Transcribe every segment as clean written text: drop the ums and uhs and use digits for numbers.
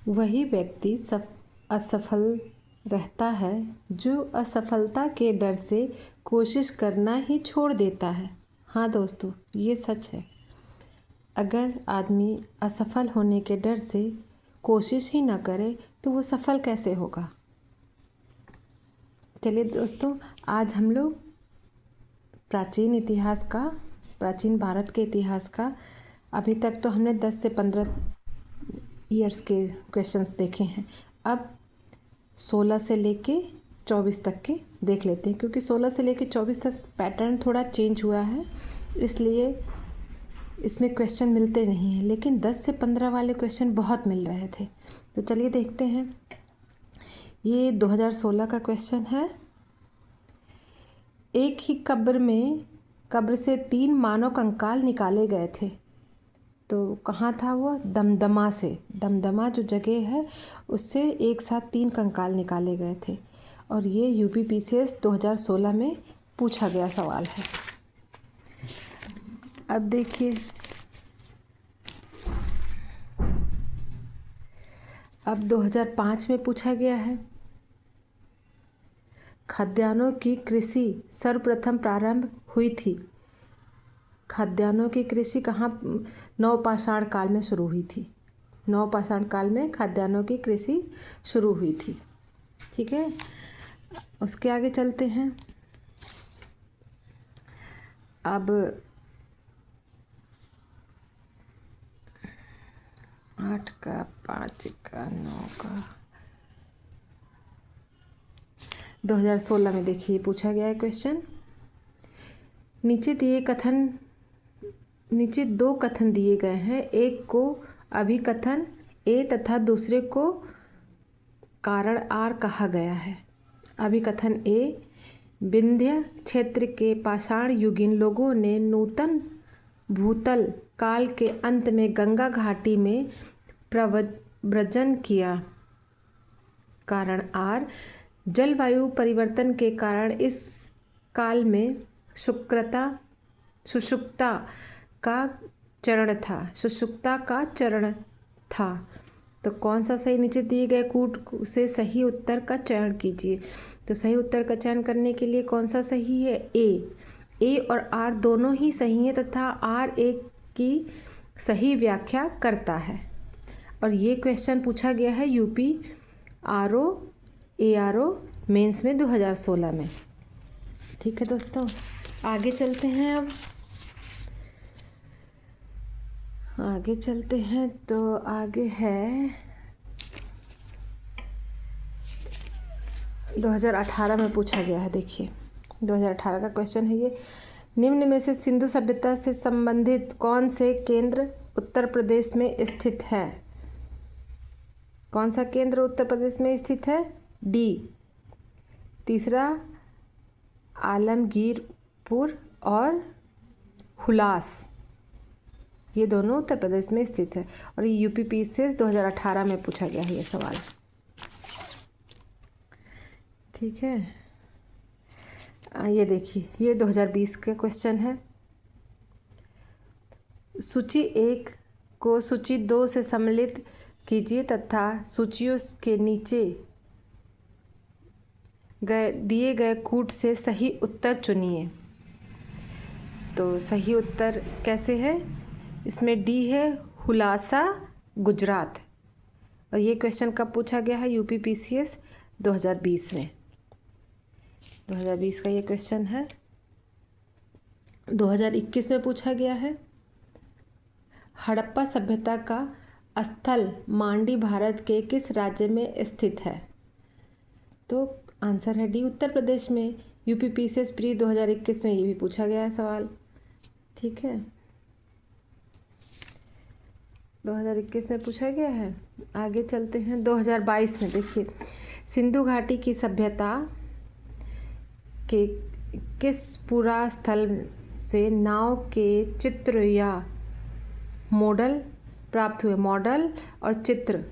वही व्यक्ति असफल रहता है जो असफलता के डर से कोशिश करना ही छोड़ देता है। हाँ दोस्तों, ये सच है। अगर आदमी असफल होने के डर से कोशिश ही ना करे तो वो सफल कैसे होगा। चलिए दोस्तों, आज हम लोग प्राचीन भारत के इतिहास का अभी तक तो हमने 10 से 15 ईयर्स के क्वेश्चंस देखे हैं। अब 16 से लेके 24 तक के देख लेते हैं, क्योंकि 16 से लेके 24 तक पैटर्न थोड़ा चेंज हुआ है, इसलिए इसमें क्वेश्चन मिलते नहीं हैं। लेकिन 10 से 15 वाले क्वेश्चन बहुत मिल रहे थे। तो चलिए देखते हैं। ये 2016 का क्वेश्चन है। एक ही कब्र से 3 मानव कंकाल निकाले गए थे। तो कहाँ था वो? दमदमा से। दमदमा जो जगह है उससे एक साथ 3 कंकाल निकाले गए थे। और ये यूपीपीसीएस 2016 में पूछा गया सवाल है। अब देखिए, अब 2005 में पूछा गया है। खाद्यान्नों की कृषि सर्वप्रथम प्रारंभ हुई थी। खाद्यान्नों की कृषि कहाँ? नवपाषाण काल में शुरू हुई थी। नवपाषाण काल में खाद्यान्नों की कृषि शुरू हुई थी। ठीक है, उसके आगे चलते हैं। अब 8 का 5 का 9 का 2016 में देखिए पूछा गया है क्वेश्चन। नीचे 2 कथन दिए गए हैं। एक को अभिकथन ए तथा दूसरे को कारण आर कहा गया है। अभिकथन ए, विंध्य क्षेत्र के पाषाण युगीन लोगों ने नूतन भूतल काल के अंत में गंगा घाटी में प्रव्रजन किया। कारण आर, जलवायु परिवर्तन के कारण इस काल में सुषुप्ता का चरण था। तो कौन सा सही? नीचे दिए गए कूट से सही उत्तर का चयन कीजिए। तो सही उत्तर का चयन करने के लिए कौन सा सही है? ए और आर दोनों ही सही हैं तथा आर एक की सही व्याख्या करता है। और ये क्वेश्चन पूछा गया है यूपी ARO मेंस में 2016 में। ठीक है दोस्तों, आगे चलते हैं। अब आगे चलते हैं तो आगे है 2018 में पूछा गया है। देखिए 2018 का क्वेश्चन है ये। निम्न में से सिंधु सभ्यता से संबंधित कौन से केंद्र उत्तर प्रदेश में स्थित है? कौन सा केंद्र उत्तर प्रदेश में स्थित है? डी। तीसरा आलमगीरपुर और हुलास, ये दोनों उत्तर प्रदेश में स्थित है। और ये यूपीपीसीएस 2018 में पूछा गया है ये सवाल। ठीक है, ये देखिए, ये 2020 का क्वेश्चन है। सूची 1 को सूची 2 से सम्मिलित कीजिए तथा सूचियों के नीचे दिए गए कूट से सही उत्तर चुनिए। तो सही उत्तर कैसे है? इसमें डी है, हुलासा, गुजरात। और ये क्वेश्चन कब पूछा गया है? यूपीपीसीएस 2020 में। 2020 का ये क्वेश्चन है। 2021 में पूछा गया है। हड़प्पा सभ्यता का स्थल मांडी भारत के किस राज्य में स्थित है? तो आंसर है डी, उत्तर प्रदेश में। यूपीपीसीएस प्री 2021 में ये भी पूछा गया है सवाल। ठीक है, 2021 में पूछा गया है। आगे चलते हैं 2022 में। देखिए, सिंधु घाटी की सभ्यता के किस पुरा स्थल से नाव के चित्र या मॉडल प्राप्त हुए? मॉडल और चित्र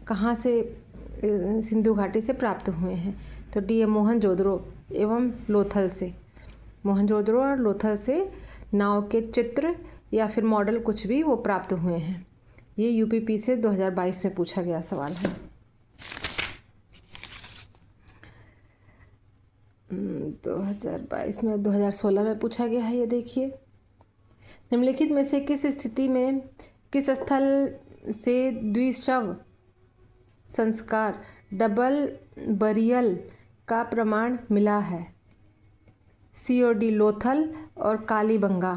कहाँ से सिंधु घाटी से प्राप्त हुए हैं? तो डी है, मोहनजोदड़ो एवं लोथल से। मोहनजोदड़ो और लोथल से नाव के चित्र या फिर मॉडल कुछ भी वो प्राप्त हुए हैं। ये यूपीपी से 2022 में पूछा गया सवाल है। 2022 में 2016 में पूछा गया है। ये देखिए, निम्नलिखित में से किस स्थिति में किस स्थल से द्विशव संस्कार डबल बरियल का प्रमाण मिला है? COD लोथल और कालीबंगा,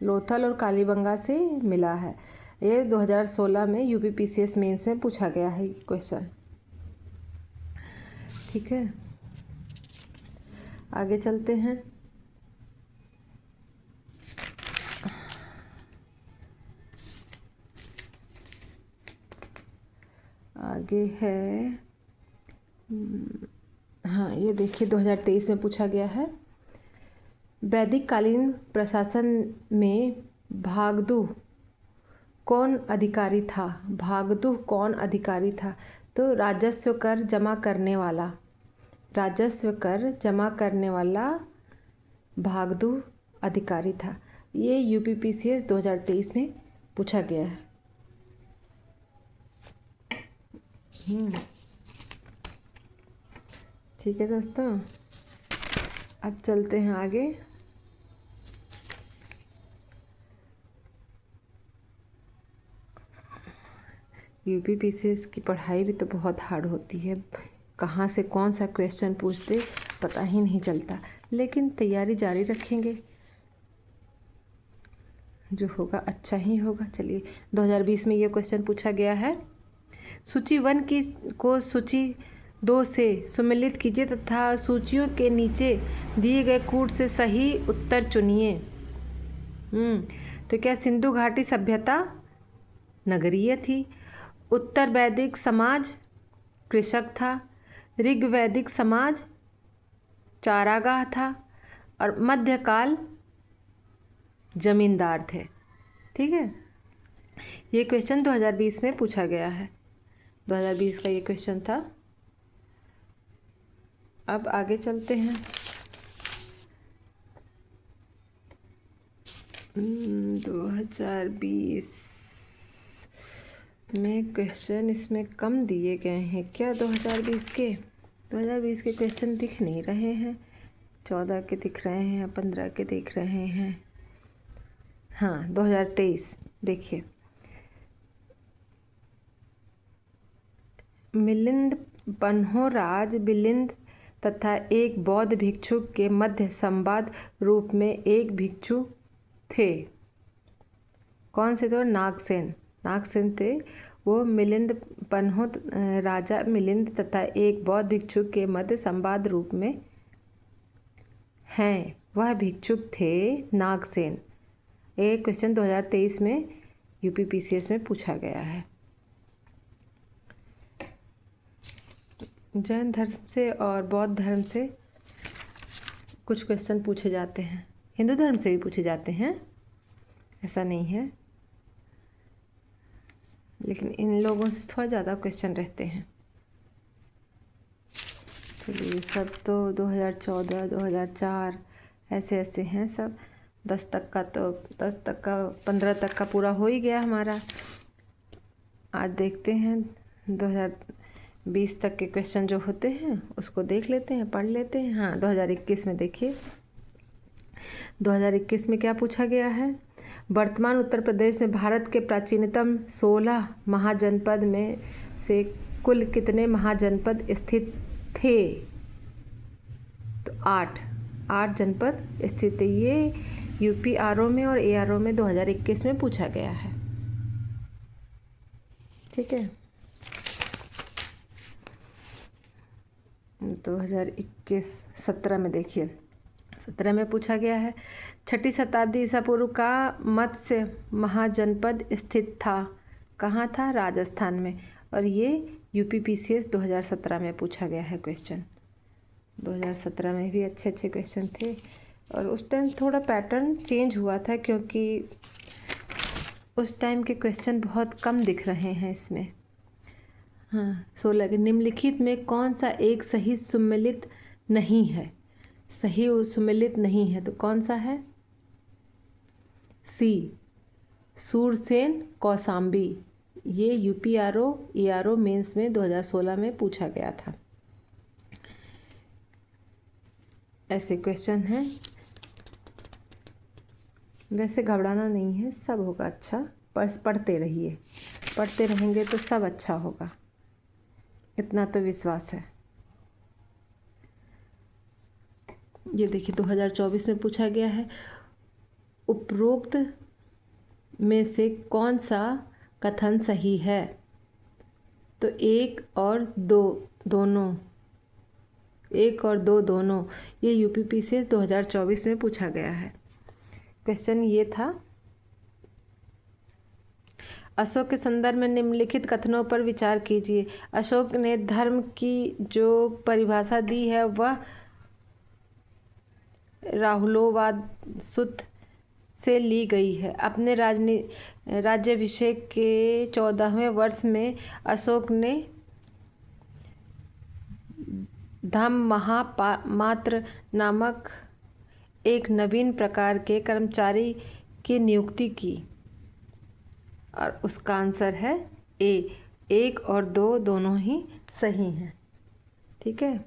लोथल और कालीबंगा से मिला है। ये 2016 में UPPCS मेंस में पूछा गया है ये क्वेश्चन। ठीक है, आगे चलते हैं। आगे है, हाँ ये देखिए 2023 में पूछा गया है। वैदिक कालीन प्रशासन में भागदू कौन अधिकारी था? भागदू कौन अधिकारी था? तो राजस्व कर जमा करने वाला, राजस्व कर जमा करने वाला भागदू अधिकारी था। ये UPPCS 2023 में पूछा गया है। ठीक है दोस्तों, अब चलते हैं आगे। UPPCS की पढ़ाई भी तो बहुत हार्ड होती है, कहाँ से कौन सा क्वेश्चन पूछते पता ही नहीं चलता, लेकिन तैयारी जारी रखेंगे, जो होगा अच्छा ही होगा। चलिए, 2020 में ये क्वेश्चन पूछा गया है। सूची 1 की को सूची 2 से सुमेलित कीजिए तथा सूचियों के नीचे दिए गए कूट से सही उत्तर चुनिए। तो क्या सिंधु घाटी सभ्यता नगरीय थी, उत्तर वैदिक समाज कृषक था, ऋग्वैदिक समाज चारागाह था और मध्यकाल जमींदार थे। ठीक है, ये क्वेश्चन 2020 में पूछा गया है। 2020 का ये क्वेश्चन था। अब आगे चलते हैं। 2020 में क्वेश्चन इसमें कम दिए गए हैं क्या? 2020 के क्वेश्चन दिख नहीं रहे हैं। 14 के दिख रहे हैं, 15 के दिख रहे हैं। हाँ, 2023 देखिए, मिलिंद पन्होराज बिलिंद तथा एक बौद्ध भिक्षु के मध्य संवाद रूप में एक भिक्षु थे। कौन से? तो नागसेन थे। वो मिलिंद पन्हो राजा मिलिंद तथा एक बौद्ध भिक्षु के मध्य संवाद रूप में हैं, वह भिक्षुक थे नागसेन। एक क्वेश्चन 2023 में UPPCS में पूछा गया है। जैन धर्म से और बौद्ध धर्म से कुछ क्वेश्चन पूछे जाते हैं, हिंदू धर्म से भी पूछे जाते हैं, ऐसा नहीं है, लेकिन इन लोगों से थोड़ा ज़्यादा क्वेश्चन रहते हैं। चलिए, सब तो 2014, 2004 ऐसे हैं सब। 10 तक का 15 तक का पूरा हो ही गया हमारा। आज देखते हैं 2020 तक के क्वेश्चन जो होते हैं उसको देख लेते हैं, पढ़ लेते हैं। हाँ, 2021 में देखिए, 2021 में क्या पूछा गया है? वर्तमान उत्तर प्रदेश में भारत के प्राचीनतम 16 महाजनपद में से कुल कितने महाजनपद स्थित थे? तो 8 जनपद स्थित है। ये UPRO में और ARO में 2021 में पूछा गया है। ठीक है, 2021-17 में देखिए, 17 में पूछा गया है। 6ठी शताब्दी ईसा पूर्व का मत्स्य महाजनपद स्थित था। कहाँ था? राजस्थान में। और ये UPPCS 2017 में पूछा गया है क्वेश्चन। 2017 में भी अच्छे क्वेश्चन थे, और उस टाइम थोड़ा पैटर्न चेंज हुआ था, क्योंकि उस टाइम के क्वेश्चन बहुत कम दिख रहे हैं इसमें। हाँ, 16 निम्नलिखित में कौन सा एक सही सुमेलित नहीं है? सही सुमेलित नहीं है तो कौन सा है? C, सूरसेन कौसाम्बी। ये यूपीआरओ ईआरओ मेंस में 2016 में पूछा गया था। ऐसे क्वेश्चन हैं। वैसे घबराना नहीं है, सब होगा अच्छा, बस पढ़ते रहिए, पढ़ते रहेंगे तो सब अच्छा होगा, इतना तो विश्वास है। ये देखिए 2024 में पूछा गया है, उपरोक्त में से कौन सा कथन सही है? तो एक और दो दोनों, एक और दो दोनों, ये यूपीपीसीएस 2024 में पूछा गया है। क्वेश्चन ये था, अशोक के संदर्भ में निम्नलिखित कथनों पर विचार कीजिए। अशोक ने धर्म की जो परिभाषा दी है वह राहुलोवाद सूत्र से ली गई है। अपने राज्याभिषेक के 14वें वर्ष में अशोक ने धम्ममहापात्र नामक एक नवीन प्रकार के कर्मचारी की नियुक्ति की, और उसका आंसर है ए। एक और दो दोनों ही सही हैं। ठीक है,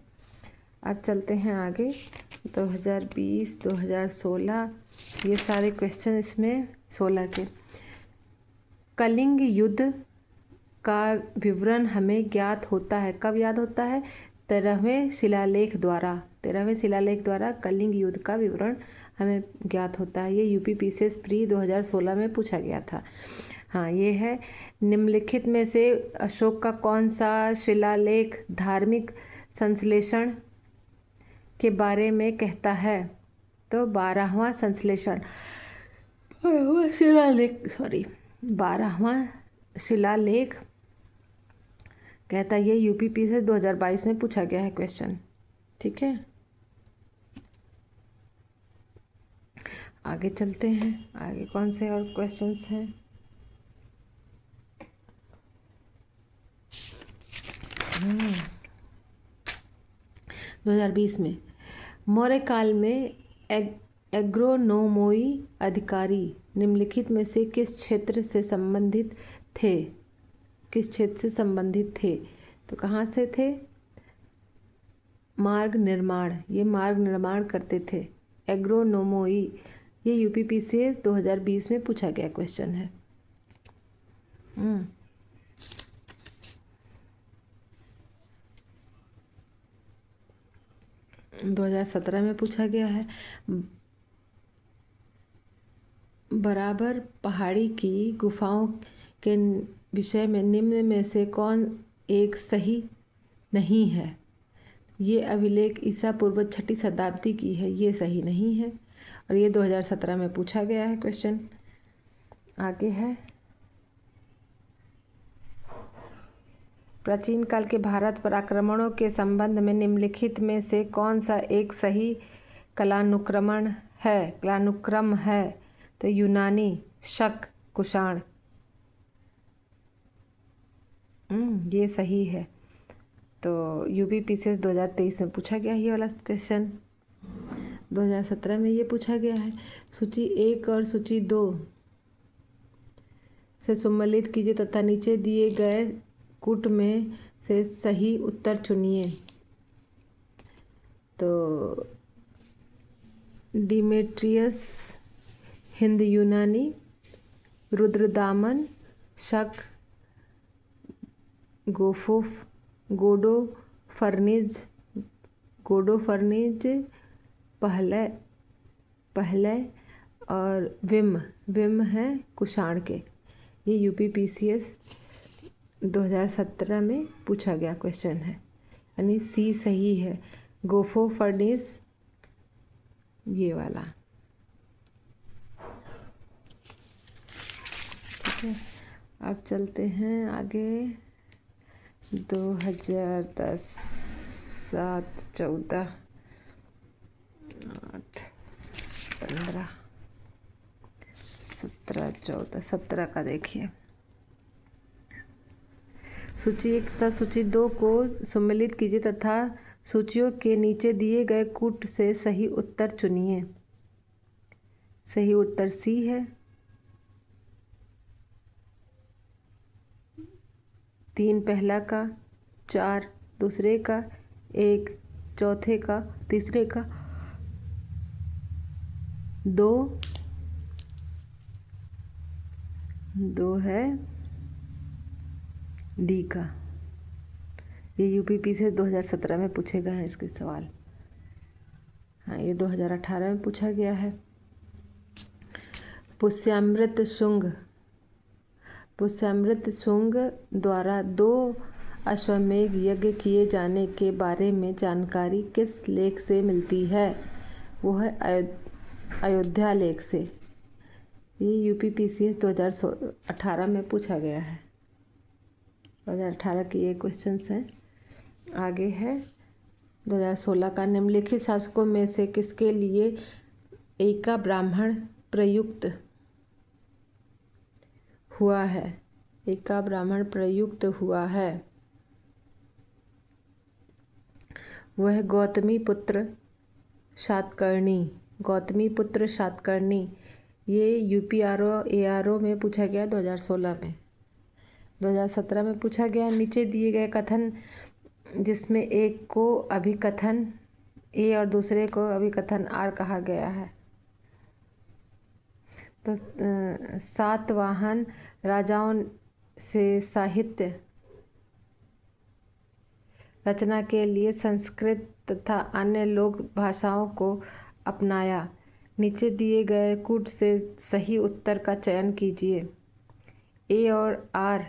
अब चलते हैं आगे। 2020, 2016 ये सारे क्वेश्चन इसमें 16 के। कलिंग युद्ध का विवरण हमें ज्ञात होता है, कब याद होता है? 13वें शिलालेख द्वारा कलिंग युद्ध का विवरण हमें ज्ञात होता है। ये यूपीपीसीएस प्री 2016 में पूछा गया था। हाँ, ये है, निम्नलिखित में से अशोक का कौन सा शिलालेख धार्मिक संश्लेषण के बारे में कहता है? तो 12वां संश्लेषण, 12वां शिलालेख कहता है। ये यूपीपी से 2022 में पूछा गया है क्वेश्चन। ठीक है, आगे चलते हैं। आगे कौन से और क्वेश्चंस हैं? हम्म 2020 में मौर्य काल में एग्रोनोमोई अधिकारी निम्नलिखित में से किस क्षेत्र से संबंधित थे? किस क्षेत्र से संबंधित थे? तो कहाँ से थे? मार्ग निर्माण, ये मार्ग निर्माण करते थे। एग्रोनोमोई, ये यूपीपीसीएस 2020 में पूछा गया क्वेश्चन है। 2017 में पूछा गया है। बराबर पहाड़ी की गुफाओं के विषय में निम्न में से कौन एक सही नहीं है? ये अभिलेख ईसा पूर्व 6ठी शताब्दी की है, ये सही नहीं है, और ये 2017 में पूछा गया है क्वेश्चन। आगे है, प्राचीन काल के भारत पर आक्रमणों के संबंध में निम्नलिखित में से कौन सा एक सही कालानुक्रम है? तो यूनानी, शक, कुषाण, ये सही है। तो यूपीपीसीएस 2023 में पूछा गया ये वाला क्वेश्चन। 2017 में ये पूछा गया है। सूची 1 और सूची 2 से सम्मिलित कीजिए तथा नीचे दिए गए कूट में से सही उत्तर चुनिए। तो डिमेट्रियस हिंद यूनानी, रुद्रदामन, शक, गोडोफर्निज पहले और विम है कुषाण के। ये यूपीपीसीएस 2017 में पूछा गया क्वेश्चन है, यानी सी सही है। गोफोफर्निस, ये वाला। ठीक है, अब चलते हैं आगे। 2010, 7, 14, 8, 15, 17, 14, 17 का देखिए। सूची 1 तथा सूची 2 को सम्मिलित कीजिए तथा सूचियों के नीचे दिए गए कूट से सही उत्तर चुनिए। सही उत्तर सी है। 3 पहला का, 4 दूसरे का, 1 चौथे का, तीसरे का, 2 है डी का। ये यूपीपी से 2017 में पूछे गए हैं इसके सवाल। हाँ, ये 2018 में पूछा गया है। पुष्यामृत शुंग द्वारा 2 अश्वमेध यज्ञ किए जाने के बारे में जानकारी किस लेख से मिलती है? वो है अयोध्या लेख से। ये यूपीपीसीएस 2018 में पूछा गया है। 2018 के ये क्वेश्चंस हैं। आगे है 2016 का। निम्नलिखित शासकों में से किसके लिए एका ब्राह्मण प्रयुक्त हुआ है? एका ब्राह्मण प्रयुक्त हुआ है वह गौतमीपुत्र सातकर्णी। ये यूपीआरओ एआरओ में पूछा गया 2016 में। 2017 में पूछा गया। नीचे दिए गए कथन जिसमें एक को अभिकथन ए और दूसरे को अभिकथन आर कहा गया है। तो सातवाहन राजाओं से साहित्य रचना के लिए संस्कृत तथा अन्य लोक भाषाओं को अपनाया। नीचे दिए गए कूट से सही उत्तर का चयन कीजिए। ए और आर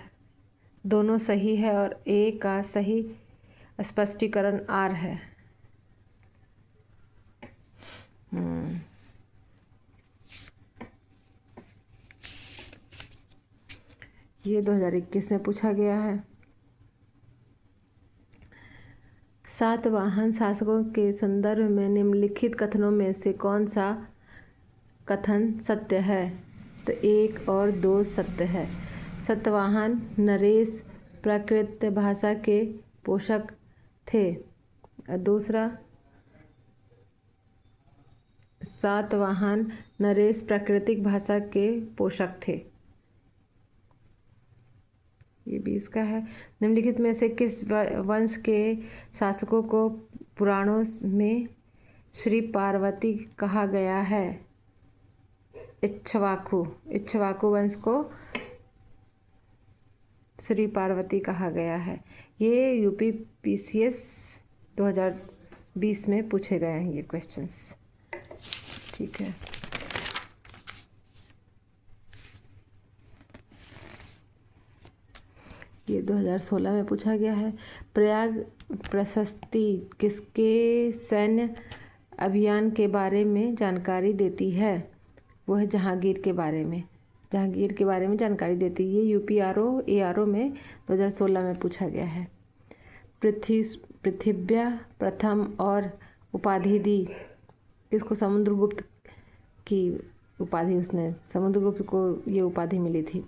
दोनों सही है और ए का सही स्पष्टीकरण आर है। ये 2021 में पूछा गया है। सातवाहन शासकों के संदर्भ में निम्नलिखित कथनों में से कौन सा कथन सत्य है? तो 1 और 2 सत्य है। सातवाहन नरेश प्राकृत भाषा के पोषक थे। दूसरा, सातवाहन नरेश प्राकृतिक भाषा के पोषक थे। ये 20 का है। निम्नलिखित में से किस वंश के शासकों को पुराणों में श्री पार्वती कहा गया है? इक्ष्वाकु वंश को श्री पार्वती कहा गया है। ये यूपीपीसीएस 2020 में पूछे गए हैं ये क्वेश्चंस। ठीक है। ये 2016 में पूछा गया है। प्रयाग प्रशस्ति किसके सैन्य अभियान के बारे में जानकारी देती है? वो है जहांगीर के बारे में जानकारी देती है। ये यूपीआरओ एआरओ में 2016 में पूछा गया है। पृथिव्या प्रथम और उपाधि दी किसको? समुद्रगुप्त की उपाधि समुद्रगुप्त को ये उपाधि मिली थी।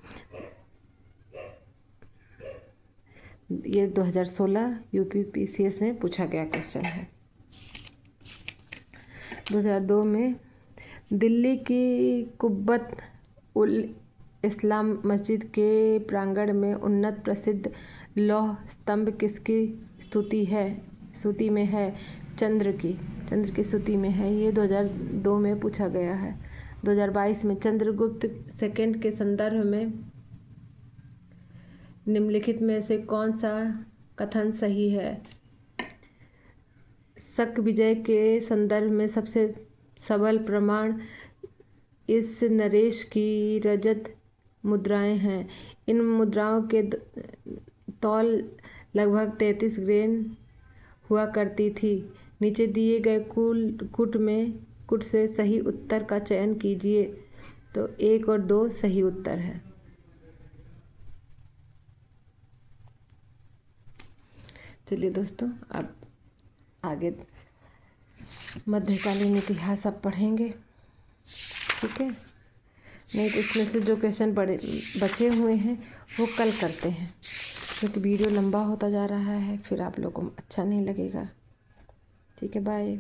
ये 2016 यूपीपीसीएस में पूछा गया क्वेश्चन है। 2002 में दिल्ली की कुब्बत उल इस्लाम मस्जिद के प्रांगण में उन्नत प्रसिद्ध लौह स्तंभ किसकी स्तुति में है? चंद्र की स्तुति में है। ये 2002 में पूछा गया है। 2022 में चंद्रगुप्त सेकंड के संदर्भ में निम्नलिखित में से कौन सा कथन सही है? शक विजय के संदर्भ में सबसे सबल प्रमाण इस नरेश की रजत मुद्राएं हैं। इन मुद्राओं के तौल लगभग 33 ग्रेन हुआ करती थी। नीचे दिए गए कूट से सही उत्तर का चयन कीजिए। तो 1 और 2 सही उत्तर है। चलिए दोस्तों, अब आगे मध्यकालीन इतिहास आप पढ़ेंगे। ठीक है। नहीं तो इसमें से जो क्वेश्चन बचे हुए हैं वो कल करते हैं, क्योंकि वीडियो लंबा होता जा रहा है, फिर आप लोगों को अच्छा नहीं लगेगा। ठीक है, बाय।